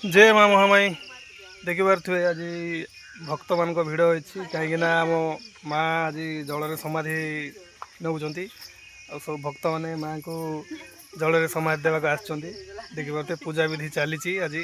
जय माँ महामाई देखिपे आज भक्त मान भिड़ होती कहीं आम माँ आज जल समाधि नौ सब भक्त मैंने माँ को जल समाधि देवाक देखिपे पूजा विधि चली आज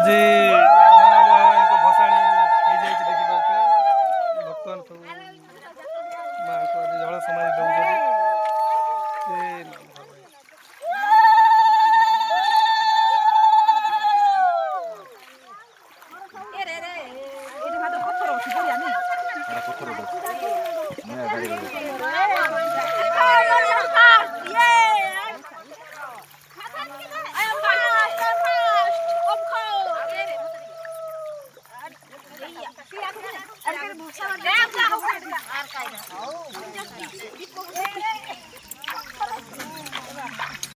जी